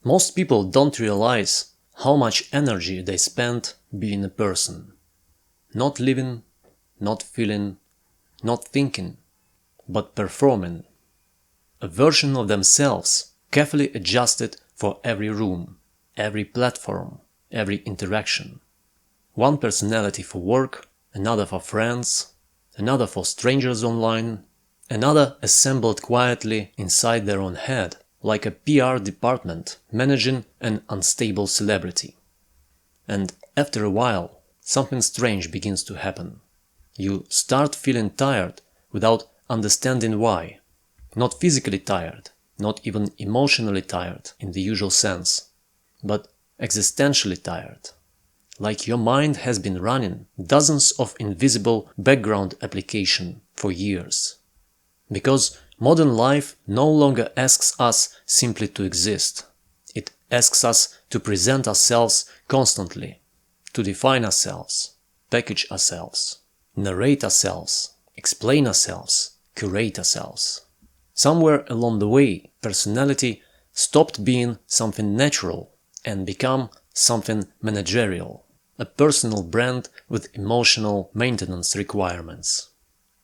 Most people don't realize how much energy they spend being a person. Not living, not feeling, not thinking, but performing. A version of themselves carefully adjusted for every room, every platform, every interaction. One personality for work, another for friends, another for strangers online, another assembled quietly inside their own head, like a PR department managing an unstable celebrity. And after a while, something strange begins to happen. You start feeling tired without understanding why. Not physically tired, not even emotionally tired in the usual sense, but existentially tired. Like your mind has been running dozens of invisible background applications for years. Because modern life no longer asks us simply to exist. It asks us to present ourselves constantly, to define ourselves, package ourselves, narrate ourselves, explain ourselves, curate ourselves. Somewhere along the way, personality stopped being something natural and became something managerial, a personal brand with emotional maintenance requirements.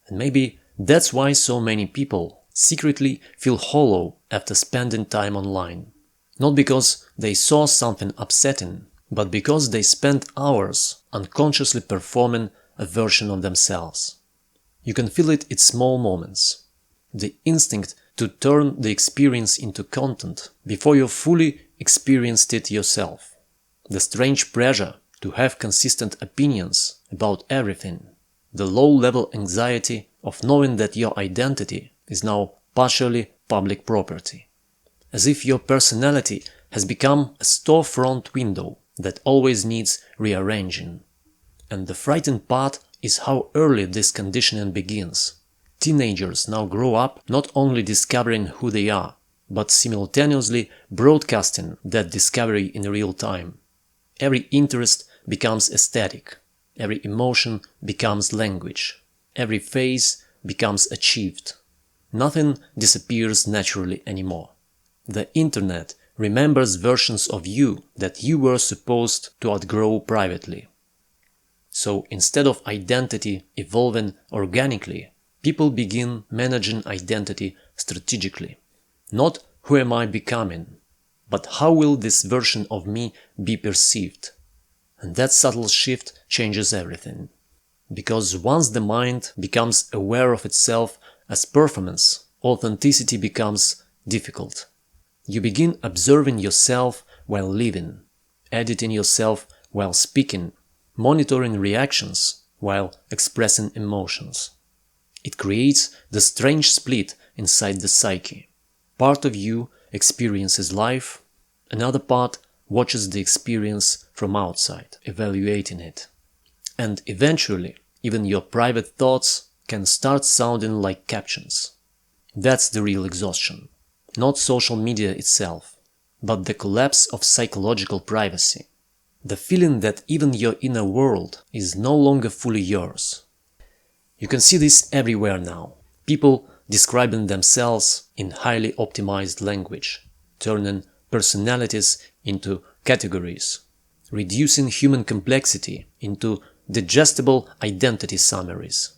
And maybe that's why so many people secretly feel hollow after spending time online. Not because they saw something upsetting, but because they spent hours unconsciously performing a version of themselves. You can feel it in small moments. The instinct to turn the experience into content before you fully experienced it yourself. The strange pressure to have consistent opinions about everything. The low-level anxiety of knowing that your identity is now partially public property. As if your personality has become a storefront window that always needs rearranging. And the frightening part is how early this conditioning begins. Teenagers now grow up not only discovering who they are, but simultaneously broadcasting that discovery in real time. Every interest becomes aesthetic, every emotion becomes language, every phase becomes achieved. Nothing disappears naturally anymore. The internet remembers versions of you that you were supposed to outgrow privately. So instead of identity evolving organically, people begin managing identity strategically. Not who am I becoming, but how will this version of me be perceived? And that subtle shift changes everything. Because once the mind becomes aware of itself as performance, authenticity becomes difficult. You begin observing yourself while living, editing yourself while speaking, monitoring reactions while expressing emotions. It creates the strange split inside the psyche. Part of you experiences life, another part watches the experience from outside, evaluating it. And eventually, even your private thoughts can start sounding like captions. That's the real exhaustion. Not social media itself, but the collapse of psychological privacy. The feeling that even your inner world is no longer fully yours. You can see this everywhere now. People describing themselves in highly optimized language, turning personalities into categories, reducing human complexity into digestible identity summaries.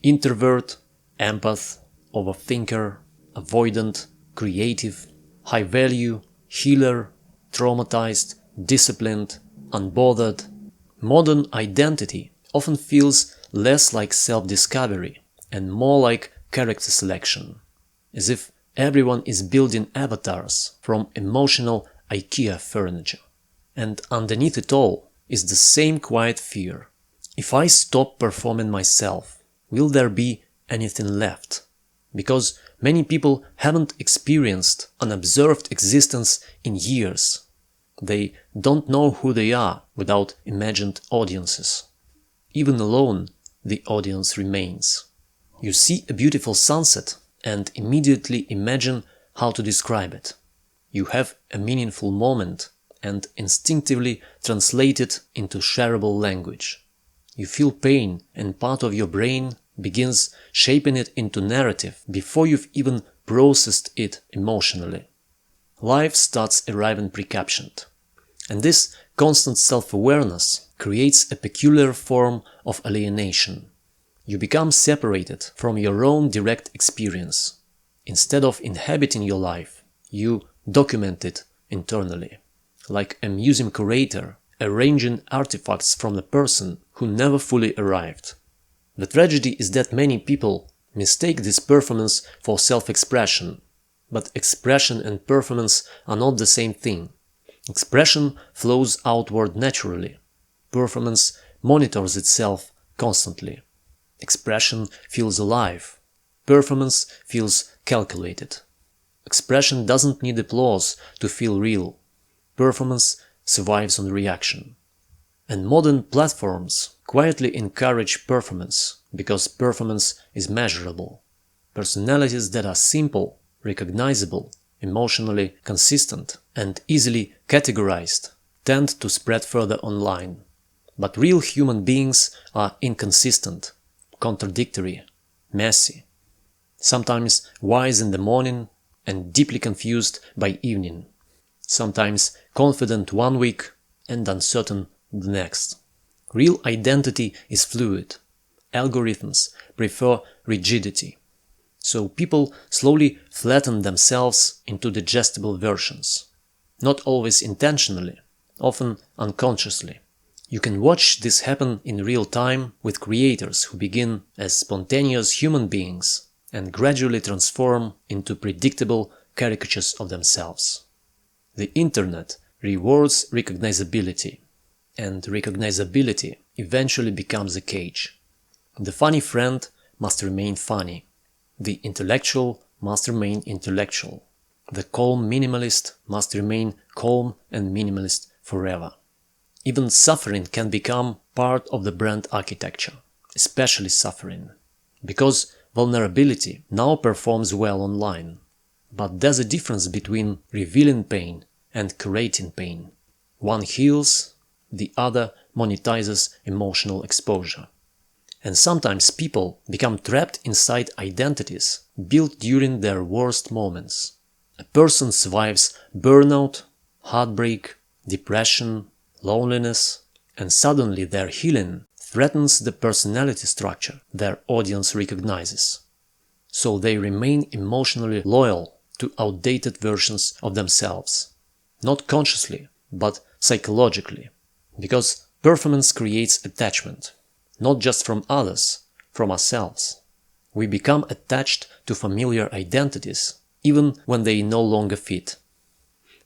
Introvert, empath, overthinker, avoidant, creative, high value, healer, traumatized, disciplined, unbothered. Modern identity often feels less like self-discovery and more like character selection, as if everyone is building avatars from emotional IKEA furniture. And underneath it all is the same quiet fear. If I stop performing myself, will there be anything left? Because many people haven't experienced an observed existence in years. They don't know who they are without imagined audiences. Even alone, the audience remains. You see a beautiful sunset and immediately imagine how to describe it. You have a meaningful moment and instinctively translate it into shareable language. You feel pain and part of your brain begins shaping it into narrative before you've even processed it emotionally. life starts arriving pre-captioned. And this constant self-awareness creates a peculiar form of alienation. You become separated from your own direct experience. Instead of inhabiting your life, you document it internally, like a museum curator arranging artifacts from a person who never fully arrived. The tragedy is that many people mistake this performance for self-expression, but expression and performance are not the same thing. Expression flows outward naturally. Performance monitors itself constantly. Expression feels alive. Performance feels calculated. Expression doesn't need applause to feel real. Performance survives on reaction. And modern platforms quietly encourage performance because performance is measurable. Personalities that are simple, recognizable, emotionally consistent, and easily categorized tend to spread further online. But real human beings are inconsistent, contradictory, messy, sometimes wise in the morning and deeply confused by evening, sometimes confident one week and uncertain the next. Real identity is fluid. Algorithms prefer rigidity. So people slowly flatten themselves into digestible versions. Not always intentionally, often unconsciously. You can watch this happen in real time with creators who begin as spontaneous human beings and gradually transform into predictable caricatures of themselves. The internet rewards recognizability, and recognizability eventually becomes a cage. The funny friend must remain funny. The intellectual must remain intellectual. The calm minimalist must remain calm and minimalist forever. Even suffering can become part of the brand architecture, especially suffering. Because vulnerability now performs well online. But there's a difference between revealing pain and curating pain. One heals, the other monetizes emotional exposure. And sometimes people become trapped inside identities built during their worst moments. A person survives burnout, heartbreak, depression, loneliness, and suddenly their healing threatens the personality structure their audience recognizes. So they remain emotionally loyal to outdated versions of themselves. Not consciously, but psychologically. Because performance creates attachment. Not just from others, from ourselves. We become attached to familiar identities, even when they no longer fit.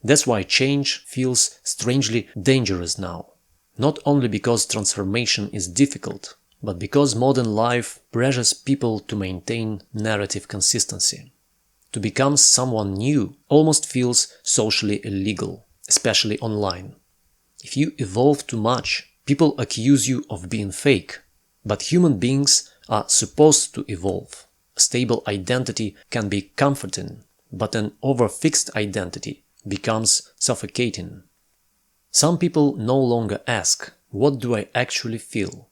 That's why change feels strangely dangerous now. Not only because transformation is difficult, but because modern life pressures people to maintain narrative consistency. To become someone new almost feels socially illegal, especially online. If you evolve too much, people accuse you of being fake. But human beings are supposed to evolve. A stable identity can be comforting, but an overfixed identity becomes suffocating. Some people no longer ask, "What do I actually feel?"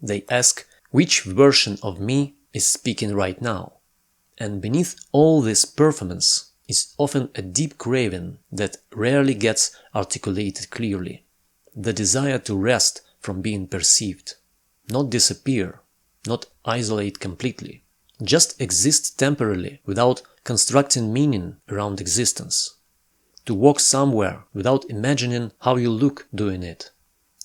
They ask, "Which version of me is speaking right now?" And beneath all this performance is often a deep craving that rarely gets articulated clearly. The desire to rest from being perceived. Not disappear, not isolate completely, just exist temporarily without constructing meaning around existence. To walk somewhere without imagining how you look doing it.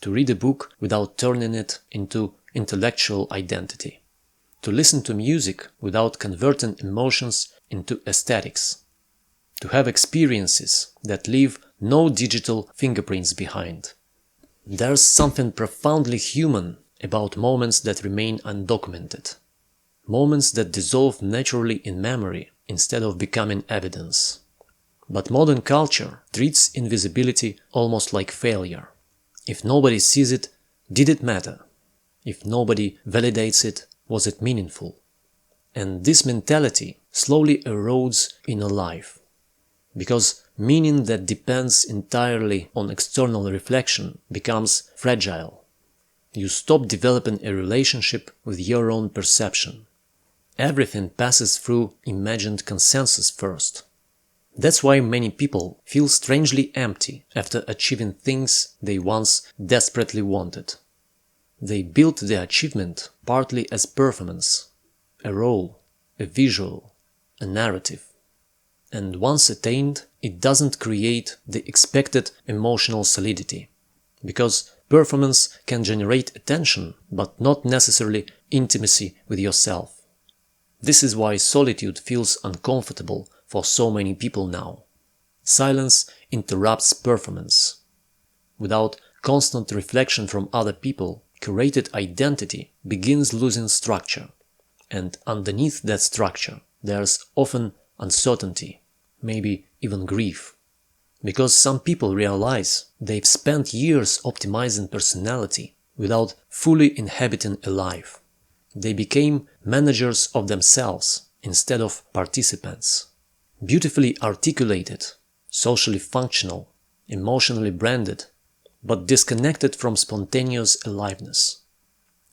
To read a book without turning it into intellectual identity. To listen to music without converting emotions into aesthetics. To have experiences that leave no digital fingerprints behind. There's something profoundly human about moments that remain undocumented. Moments that dissolve naturally in memory instead of becoming evidence. But modern culture treats invisibility almost like failure. If nobody sees it, did it matter? If nobody validates it, was it meaningful? And this mentality slowly erodes inner life. Because meaning that depends entirely on external reflection becomes fragile. You stop developing a relationship with your own perception. Everything passes through imagined consensus first. That's why many people feel strangely empty after achieving things they once desperately wanted. They built their achievement partly as performance, a role, a visual, a narrative. And once attained, it doesn't create the expected emotional solidity. Because performance can generate attention, but not necessarily intimacy with yourself. This is why solitude feels uncomfortable for so many people now. Silence interrupts performance. Without constant reflection from other people, curated identity begins losing structure. And underneath that structure, there's often uncertainty, maybe even grief. Because some people realize they've spent years optimizing personality without fully inhabiting a life. They became managers of themselves instead of participants. Beautifully articulated, socially functional, emotionally branded, but disconnected from spontaneous aliveness.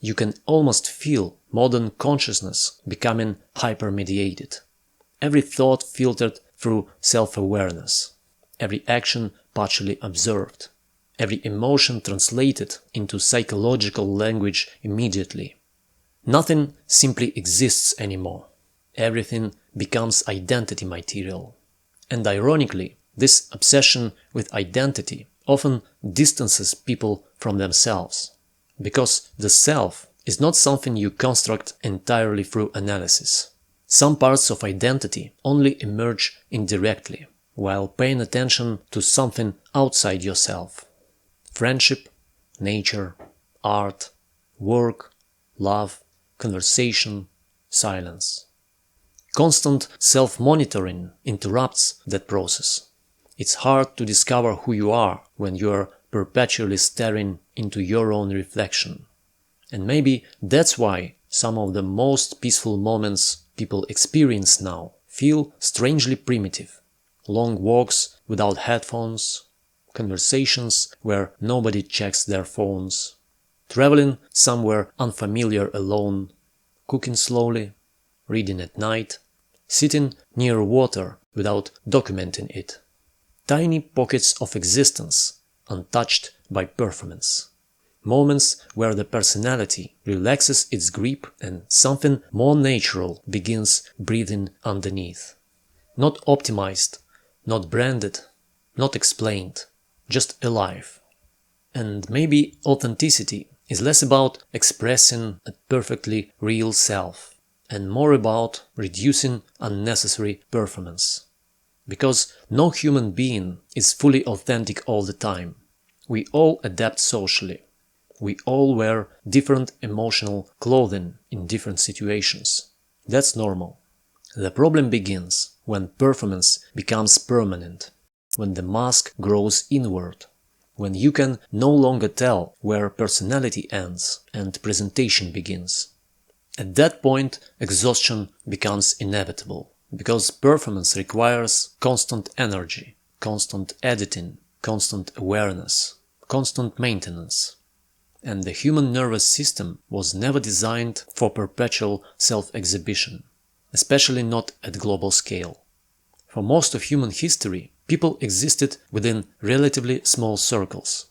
You can almost feel modern consciousness becoming hyper-mediated. Every thought filtered through self-awareness. Every action partially observed. Every emotion translated into psychological language immediately. Nothing simply exists anymore. Everything becomes identity material. And ironically, this obsession with identity often distances people from themselves. Because the self is not something you construct entirely through analysis. Some parts of identity only emerge indirectly, while paying attention to something outside yourself. Friendship, nature, art, work, love, conversation, silence. Constant self-monitoring interrupts that process. It's hard to discover who you are when you're perpetually staring into your own reflection. And maybe that's why some of the most peaceful moments people experience now feel strangely primitive. Long walks without headphones, conversations where nobody checks their phones, traveling somewhere unfamiliar alone, cooking slowly, reading at night, sitting near water without documenting it. Tiny pockets of existence, untouched by performance. Moments where the personality relaxes its grip and something more natural begins breathing underneath. Not optimized, not branded, not explained, just alive. And maybe authenticity is less about expressing a perfectly real self and more about reducing unnecessary performance. Because no human being is fully authentic all the time. We all adapt socially. We all wear different emotional clothing in different situations. That's normal. The problem begins when performance becomes permanent, when the mask grows inward, when you can no longer tell where personality ends and presentation begins. At that point, exhaustion becomes inevitable, because performance requires constant energy, constant editing, constant awareness, constant maintenance. And the human nervous system was never designed for perpetual self-exhibition, especially not at global scale. For most of human history, people existed within relatively small circles.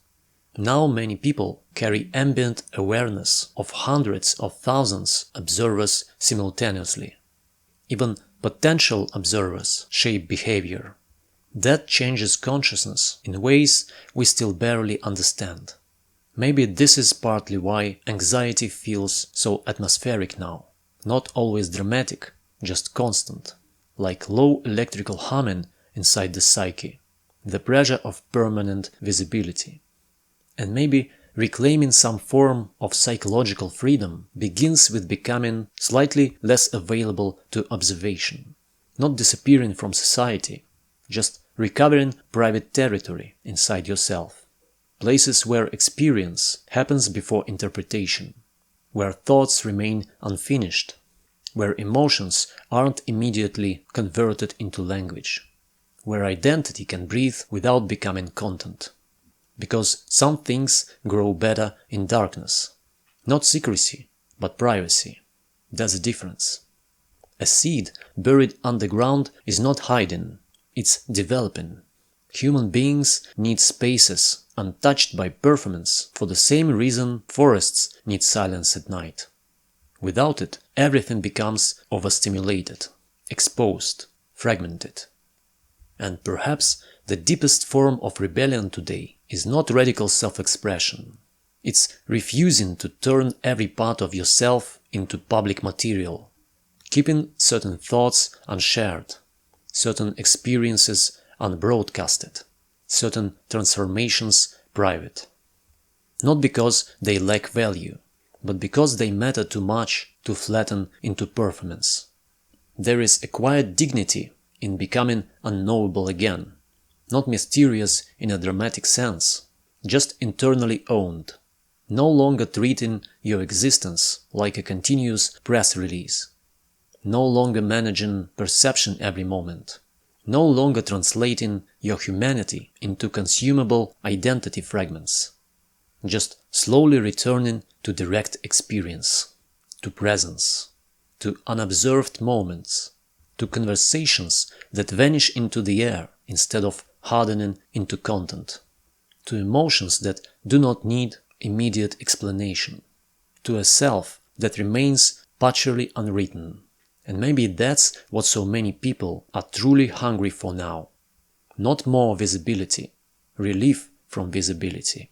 Now many people carry ambient awareness of hundreds of thousands of observers simultaneously. Even potential observers shape behavior. That changes consciousness in ways we still barely understand. Maybe this is partly why anxiety feels so atmospheric now. Not always dramatic, just constant. Like low electrical humming inside the psyche. The pressure of permanent visibility. And maybe reclaiming some form of psychological freedom begins with becoming slightly less available to observation. Not disappearing from society, just recovering private territory inside yourself. Places where experience happens before interpretation, where thoughts remain unfinished, where emotions aren't immediately converted into language, where identity can breathe without becoming content. Because some things grow better in darkness. Not secrecy, but privacy. There's a difference. A seed buried underground is not hiding, it's developing. Human beings need spaces untouched by performance for the same reason forests need silence at night. Without it, everything becomes overstimulated, exposed, fragmented. And perhaps the deepest form of rebellion today is not radical self-expression. It's refusing to turn every part of yourself into public material, keeping certain thoughts unshared, certain experiences unbroadcasted, certain transformations private. Not because they lack value, but because they matter too much to flatten into performance. There is a quiet dignity in becoming unknowable again, not mysterious in a dramatic sense, just internally owned, no longer treating your existence like a continuous press release, no longer managing perception every moment, no longer translating your humanity into consumable identity fragments, just slowly returning to direct experience, to presence, to unobserved moments, to conversations that vanish into the air instead of hardening into content, to emotions that do not need immediate explanation, to a self that remains partially unwritten. And maybe that's what so many people are truly hungry for now. Not more visibility, relief from visibility.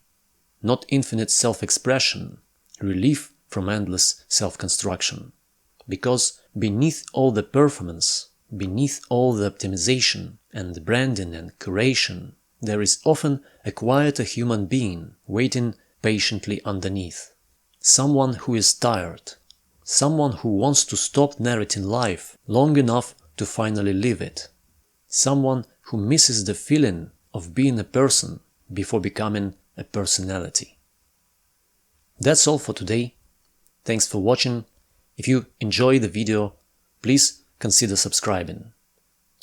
Not infinite self-expression, relief from endless self-construction. Because beneath all the performance, beneath all the optimization and branding and curation, there is often a quieter human being waiting patiently underneath. Someone who is tired. Someone who wants to stop narrating life long enough to finally live it. Someone who misses the feeling of being a person before becoming a personality. That's all for today. Thanks for watching. If you enjoy the video, please consider subscribing.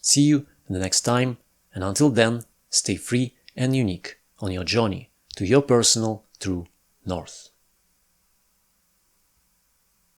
See you the next time, and until then, stay free and unique on your journey to your personal true north.